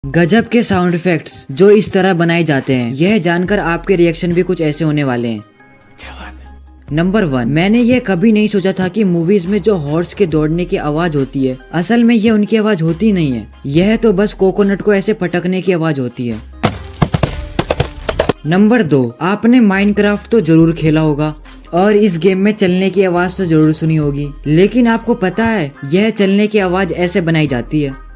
गजब के sound effects जो इस तरह बनाए जाते हैं, यह जानकर आपके रिएक्शन भी कुछ ऐसे होने वाले हैं। नंबर 1, मैंने ये कभी नहीं सोचा था कि मूवीज में जो हॉर्स के दौड़ने की आवाज होती है, असल में ये उनकी आवाज होती नहीं है। यह तो बस कोकोनट को ऐसे पटकने की आवाज होती है। नंबर 2, आपने माइनक्राफ्ट तो जरूर खेला होगा और इस गेम में चलने की आवाज तो जरूर सुनी होगी, लेकिन आपको पता है यह चलने की आवाज ऐसे बनाई जाती है।